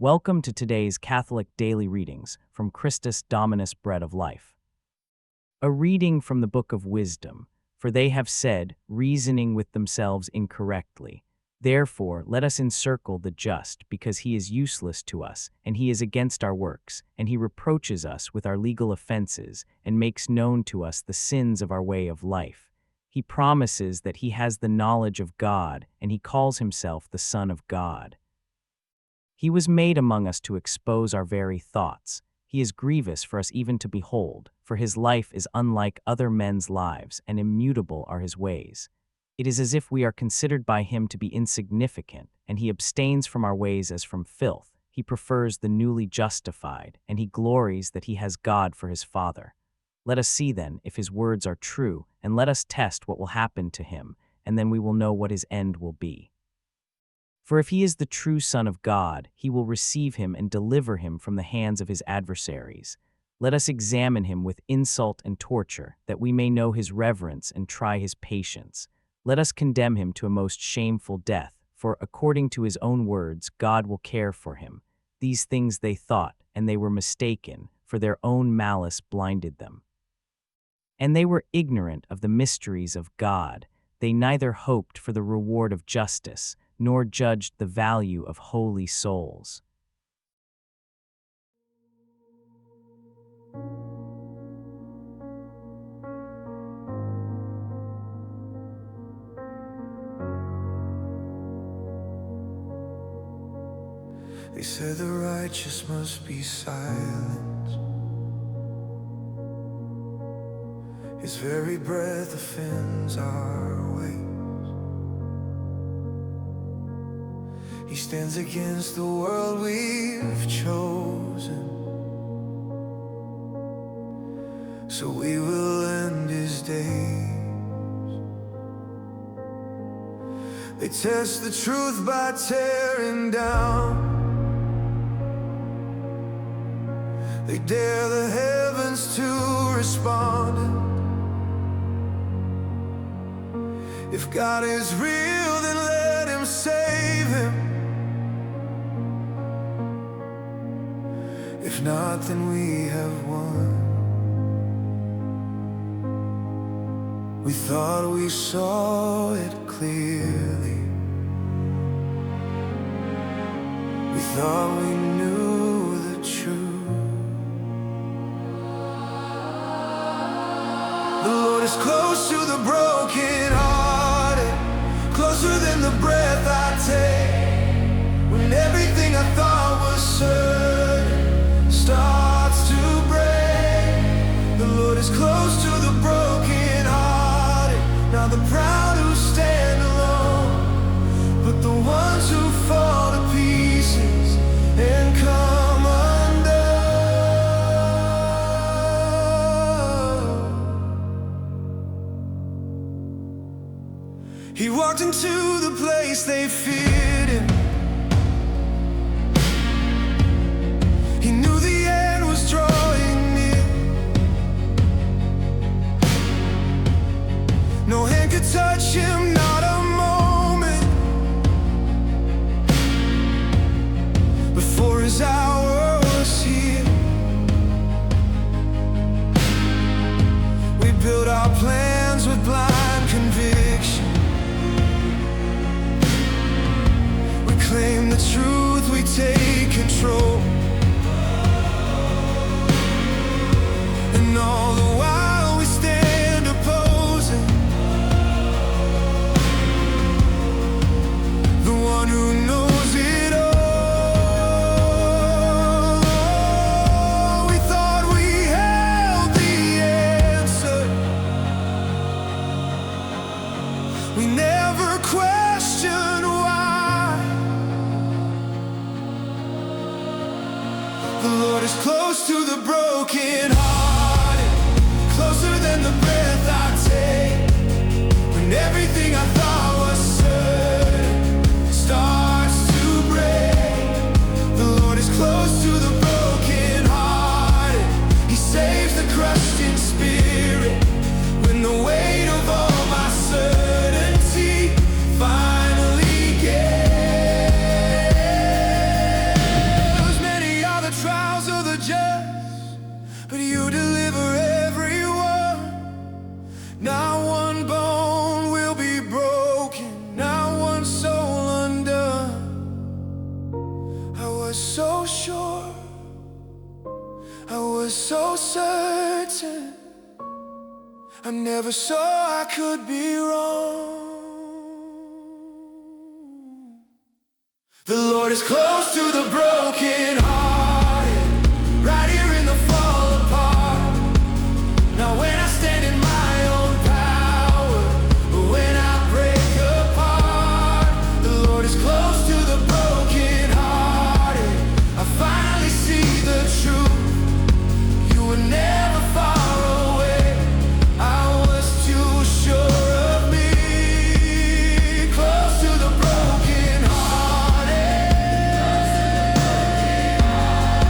Welcome to today's Catholic Daily Readings from Christus Dominus Bread of Life. A reading from the Book of Wisdom, for they have said, reasoning with themselves incorrectly. Therefore, let us encircle the just, because he is useless to us, and he is against our works, and he reproaches us with our legal offenses, and makes known to us the sins of our way of life. He promises that he has the knowledge of God, and he calls himself the Son of God. He was made among us to expose our very thoughts. He is grievous for us even to behold, for his life is unlike other men's lives, and immutable are his ways. It is as if we are considered by him to be insignificant, and he abstains from our ways as from filth. He prefers the newly justified, and he glories that he has God for his Father. Let us see then if his words are true, and let us test what will happen to him, and then we will know what his end will be. For if he is the true Son of God, he will receive him and deliver him from the hands of his adversaries. Let us examine him with insult and torture, that we may know his reverence and try his patience. Let us condemn him to a most shameful death, for according to his own words, God will care for him. These things they thought, and they were mistaken, for their own malice blinded them. And they were ignorant of the mysteries of God. They neither hoped for the reward of justice, nor judged the value of holy souls. They said the righteous must be silent. His very breath offends our ways. He stands against the world we've chosen, so we will end his days. They test the truth by tearing down. They dare the heavens to respond. If God is real, then let him save him. If not, then we have won. We thought we saw it clearly. We thought we knew the truth. The Lord is close to the brokenhearted, closer than the breath I take. When everything I thought was certain starts to break, the Lord is close to the brokenhearted, not the proud who stand alone, but the ones who fall to pieces and come undone. He walked into the place they feared him. He knew the end was drawing near. No hand could touch him, not a moment before his hour was here. We built our plans with blind conviction. We claim the truth, we take control. And all the while we stand opposing the one who knows it all. We thought we held the answer. We never questioned why. The Lord is close to the brokenhearted, listen. I never saw I could be wrong. The Lord is close to the broken hearted, right here in the fall apart. Now when I stand in my own power, when I break apart, the Lord is close to the broken hearted. I finally see the truth. You were never far away. I was too sure of me. Close to the broken hearted. Close to the broken hearted.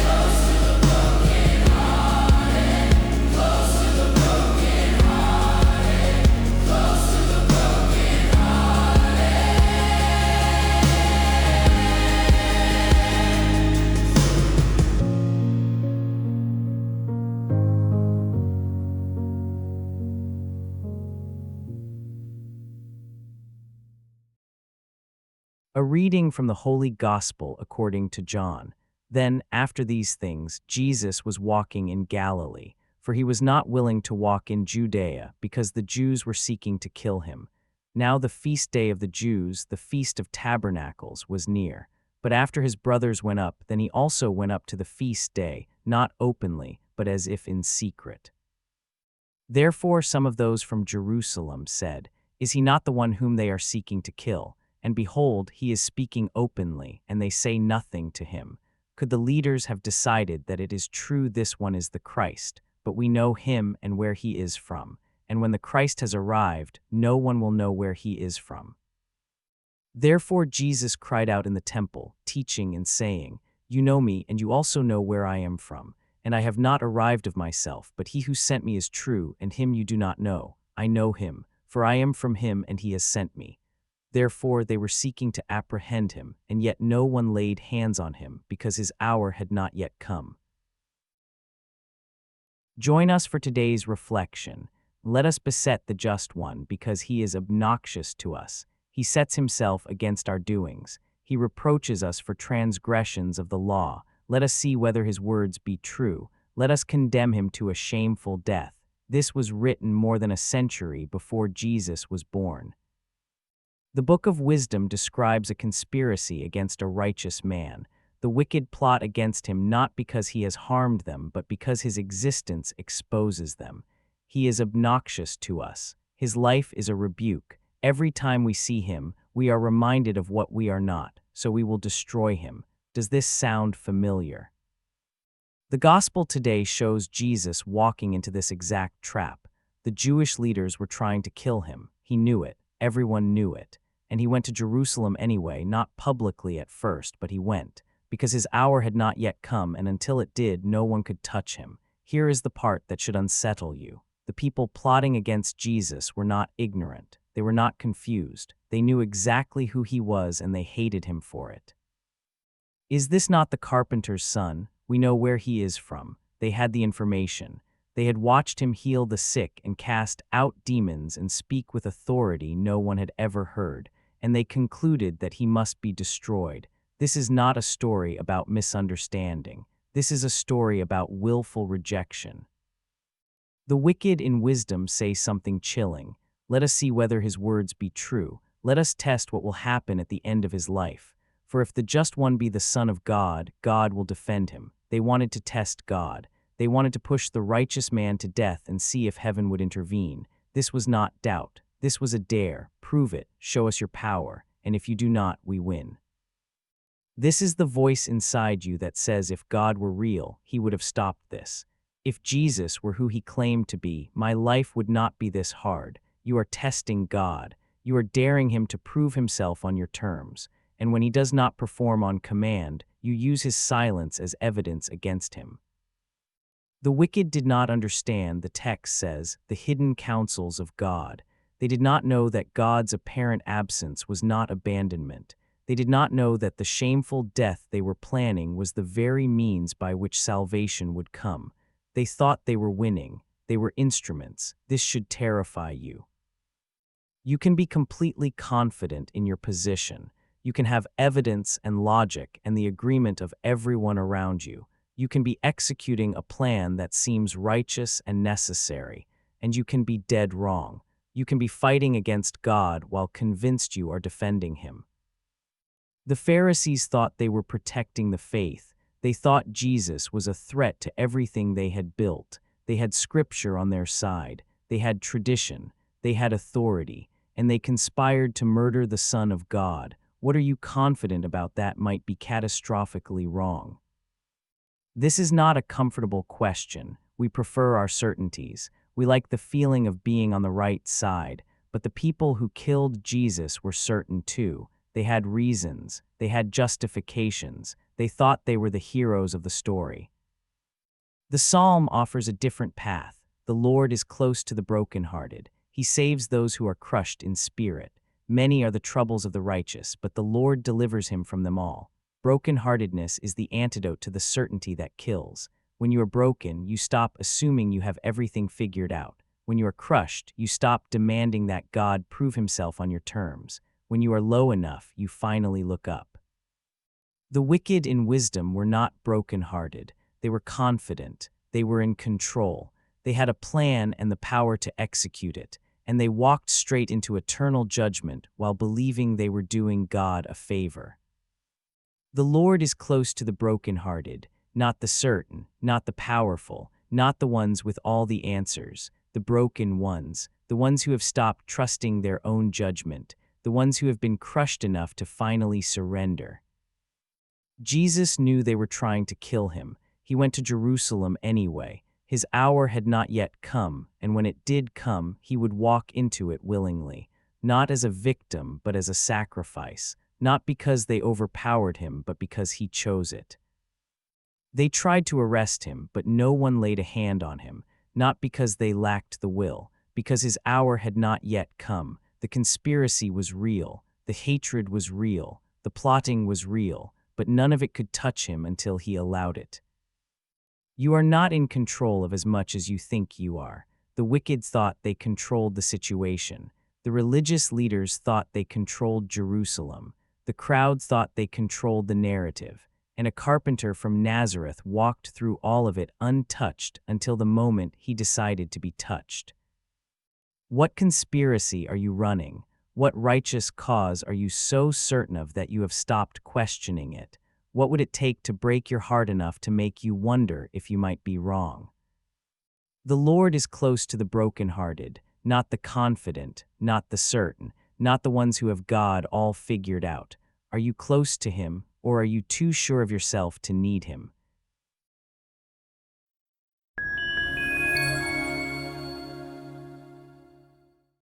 Close to the broken hearted. Close to the broken A reading from the Holy Gospel according to John. Then, after these things, Jesus was walking in Galilee, for he was not willing to walk in Judea, because the Jews were seeking to kill him. Now the feast day of the Jews, the Feast of Tabernacles, was near. But after his brothers went up, then he also went up to the feast day, not openly, but as if in secret. Therefore some of those from Jerusalem said, "Is he not the one whom they are seeking to kill? And behold, he is speaking openly, and they say nothing to him. Could the leaders have decided that it is true this one is the Christ? But we know him and where he is from. And when the Christ has arrived, no one will know where he is from." Therefore Jesus cried out in the temple, teaching and saying, "You know me, and you also know where I am from. And I have not arrived of myself, but he who sent me is true, and him you do not know. I know him, for I am from him, and he has sent me." Therefore they were seeking to apprehend him, and yet no one laid hands on him, because his hour had not yet come. Join us for today's reflection. Let us beset the just one, because he is obnoxious to us. He sets himself against our doings. He reproaches us for transgressions of the law. Let us see whether his words be true. Let us condemn him to a shameful death. This was written more than a century before Jesus was born. The Book of Wisdom describes a conspiracy against a righteous man. The wicked plot against him not because he has harmed them, but because his existence exposes them. He is obnoxious to us. His life is a rebuke. Every time we see him, we are reminded of what we are not, so we will destroy him. Does this sound familiar? The Gospel today shows Jesus walking into this exact trap. The Jewish leaders were trying to kill him. He knew it. Everyone knew it. And he went to Jerusalem anyway, not publicly at first, but he went, because his hour had not yet come, and until it did, no one could touch him. Here is the part that should unsettle you. The people plotting against Jesus were not ignorant. They were not confused. They knew exactly who he was, and they hated him for it. Is this not the carpenter's son? We know where he is from. They had the information. They had watched him heal the sick and cast out demons and speak with authority no one had ever heard, and they concluded that he must be destroyed. This is not a story about misunderstanding. This is a story about willful rejection. The wicked in wisdom say something chilling. Let us see whether his words be true. Let us test what will happen at the end of his life. For if the just one be the Son of God, God will defend him. They wanted to test God. They wanted to push the righteous man to death and see if heaven would intervene. This was not doubt. This was a dare. Prove it. Show us your power. And if you do not, we win. This is the voice inside you that says if God were real, he would have stopped this. If Jesus were who he claimed to be, my life would not be this hard. You are testing God. You are daring him to prove himself on your terms. And when he does not perform on command, you use his silence as evidence against him. The wicked did not understand, the text says, the hidden counsels of God. They did not know that God's apparent absence was not abandonment. They did not know that the shameful death they were planning was the very means by which salvation would come. They thought they were winning. They were instruments. This should terrify you. You can be completely confident in your position. You can have evidence and logic and the agreement of everyone around you. You can be executing a plan that seems righteous and necessary, and you can be dead wrong. You can be fighting against God while convinced you are defending Him. The Pharisees thought they were protecting the faith. They thought Jesus was a threat to everything they had built. They had Scripture on their side. They had tradition. They had authority. And they conspired to murder the Son of God. What are you confident about that might be catastrophically wrong? This is not a comfortable question. We prefer our certainties. We like the feeling of being on the right side. But the people who killed Jesus were certain too. They had reasons. They had justifications. They thought they were the heroes of the story. The psalm offers a different path. The Lord is close to the brokenhearted. He saves those who are crushed in spirit. Many are the troubles of the righteous, but the Lord delivers him from them all. Brokenheartedness is the antidote to the certainty that kills. When you are broken, you stop assuming you have everything figured out. When you are crushed, you stop demanding that God prove himself on your terms. When you are low enough, you finally look up. The wicked in wisdom were not broken-hearted. They were confident. They were in control. They had a plan and the power to execute it, and they walked straight into eternal judgment while believing they were doing God a favor. The Lord is close to the broken-hearted, not the certain, not the powerful, not the ones with all the answers, the broken ones, the ones who have stopped trusting their own judgment, the ones who have been crushed enough to finally surrender. Jesus knew they were trying to kill him. He went to Jerusalem anyway. His hour had not yet come, and when it did come, he would walk into it willingly, not as a victim, but as a sacrifice, not because they overpowered him, but because he chose it. They tried to arrest him, but no one laid a hand on him, not because they lacked the will, because his hour had not yet come. The conspiracy was real, the hatred was real, the plotting was real, but none of it could touch him until he allowed it. You are not in control of as much as you think you are. The wicked thought they controlled the situation. The religious leaders thought they controlled Jerusalem. The crowd thought they controlled the narrative. And a carpenter from Nazareth walked through all of it untouched until the moment he decided to be touched. What conspiracy are you running? What righteous cause are you so certain of that you have stopped questioning it? What would it take to break your heart enough to make you wonder if you might be wrong? The Lord is close to the brokenhearted, not the confident, not the certain, not the ones who have God all figured out. Are you close to him, or are you too sure of yourself to need him?